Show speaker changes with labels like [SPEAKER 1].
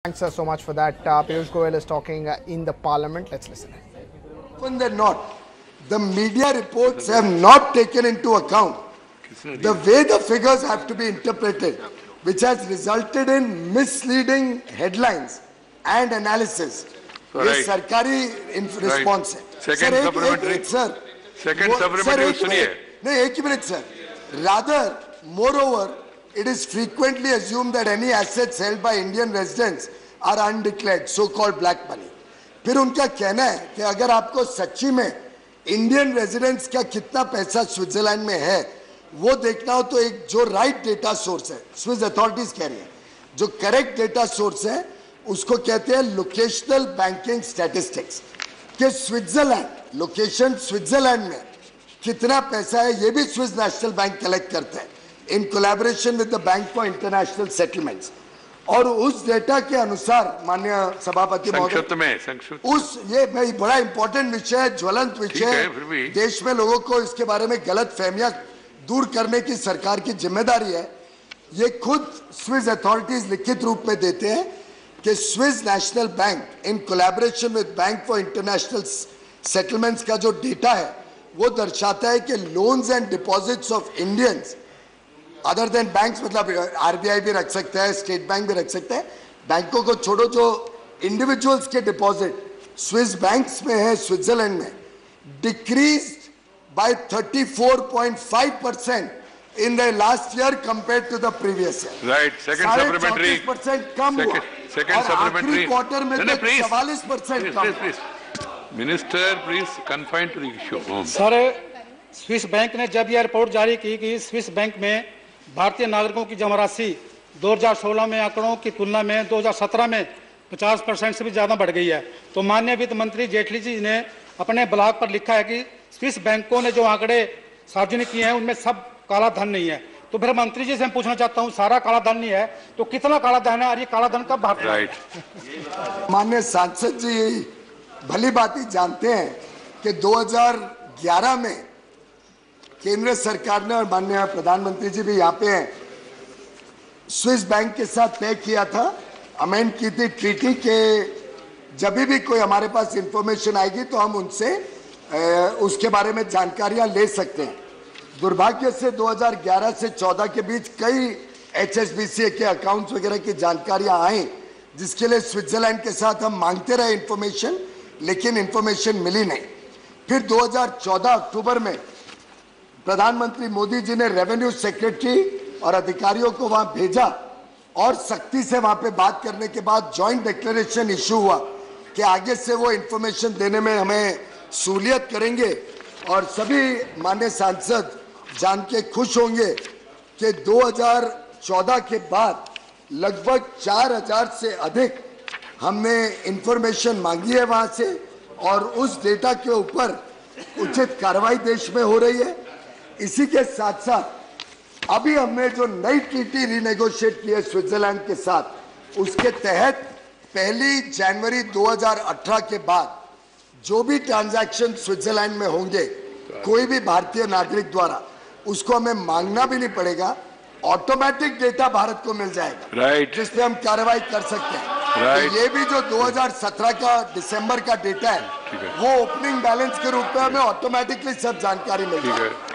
[SPEAKER 1] Thanks so much for that. Piyush Goyal is talking in the parliament. Let's listen.
[SPEAKER 2] They're not. The media reports have not taken into account the way the figures have to be interpreted, which has resulted in misleading headlines and analysis. ये सरकारी response है.
[SPEAKER 3] Second supplementary.
[SPEAKER 2] Sir.
[SPEAKER 3] Second supplementary सुनिए.
[SPEAKER 2] नहीं, एक ही minute sir. Rather, moreover, it is frequently assumed that any assets held by Indian residents are undeclared, so-called black money. फिर उनका कहना है कि अगर आपको सच्ची में इंडियन रेजिडेंट्स का कितना पैसा स्विट्जरलैंड में है वो देखना हो तो एक जो राइट डेटा सोर्स है, स्विस अथॉरिटीज कह रही है, जो करेक्ट डेटा सोर्स है उसको कहते हैं लोकेशनल बैंकिंग स्टैटिस्टिक्स, कि स्विट्जरलैंड लोकेशन स्विट्जरलैंड में कितना पैसा है ये भी स्विस नेशनल बैंक कलेक्ट करता है in collaboration with the bank for international settlements. और उस डेटा के अनुसार माननीय सभापति महोदय, उस ये भाई बड़ा इंपॉर्टेंट विषय है, ज्वलंत विषय है, देश में लोगों को इसके बारे में गलत फहमियां दूर करने की सरकार की जिम्मेदारी है। ये खुद स्विस अथॉरिटीज लिखित रूप में देते हैं कि Swiss national bank in collaboration with bank for international settlements का जो डेटा है वो दर्शाता है कि loans and deposits of Indians other than banks, मतलब आरबीआई भी रख सकता है, स्टेट बैंक भी रख सकता है, बैंकों को छोड़ो, जो इंडिविजुअल्स के डिपॉजिट स्विस बैंक्स में है स्विट्जरलैंड में, decrease by 34.5% in the last year compared to the previous year.
[SPEAKER 3] Right. Second supplementary.
[SPEAKER 2] 34% कम हुआ.
[SPEAKER 3] Second supplementary.
[SPEAKER 2] क्वार्टर में तो 44% कम.
[SPEAKER 3] Please. Minister, please confine to the issue.
[SPEAKER 4] Sir, Swiss bank ने जब यह report जारी की कि स्विस बैंक में भारतीय नागरिकों की जमा राशि 2016 में आंकड़ों की तुलना में 2017 में 50% से भी ज्यादा बढ़ गई है, तो माननीय वित्त मंत्री जेटली जी ने अपने ब्लॉग पर लिखा है कि स्विस बैंकों ने जो आंकड़े सार्वजनिक किए हैं उनमें सब काला धन नहीं है। तो फिर मंत्री जी से मैं पूछना चाहता हूं, सारा काला धन नहीं है तो कितना काला धन है और ये काला धन कब भाग रहा है?
[SPEAKER 2] माननीय सांसद जी भली भांति जानते हैं कि 2011 में केंद्र सरकार ने, और माननीय प्रधानमंत्री जी भी यहाँ पे हैं, स्विस बैंक के साथ तय किया था, अमेंड की थी ट्रीटी के, जब भी कोई हमारे पास इंफॉर्मेशन आएगी तो हम उनसे उसके बारे में जानकारियां ले सकते हैं। दुर्भाग्य से 2011 से 14 के बीच कई HSBC के अकाउंट्स वगैरह की जानकारियां आई, जिसके लिए स्विट्जरलैंड के साथ हम मांगते रहे इंफॉर्मेशन, लेकिन इंफॉर्मेशन मिली नहीं। फिर 2014 अक्टूबर में प्रधानमंत्री मोदी जी ने रेवेन्यू सेक्रेटरी और अधिकारियों को वहां भेजा और सख्ती से वहां पे बात करने के बाद जॉइंट डिक्लेरेशन इशू हुआ कि आगे से वो इंफॉर्मेशन देने में हमें सहूलियत करेंगे। और सभी माननीय सांसद जान के खुश होंगे कि 2014 के बाद लगभग 4000 से अधिक हमने इंफॉर्मेशन मांगी है वहां से, और उस डेटा के ऊपर उचित कार्रवाई देश में हो रही है। इसी के साथ साथ अभी हमने जो नई ट्रीटी रीनेगोशिएट की है स्विट्जरलैंड के साथ, उसके तहत 1 जनवरी 2018 के बाद जो भी ट्रांजैक्शन स्विट्जरलैंड में होंगे कोई भी भारतीय नागरिक द्वारा, उसको हमें मांगना भी नहीं पड़ेगा, ऑटोमेटिक डेटा भारत को मिल जाएगा,
[SPEAKER 3] राइट,
[SPEAKER 2] जिसपे हम कार्रवाई कर सकते हैं। तो ये भी जो 2017 का दिसंबर का डेटा है वो ओपनिंग बैलेंस के रूप में हमें ऑटोमेटिकली सब जानकारी मिल जाएगी।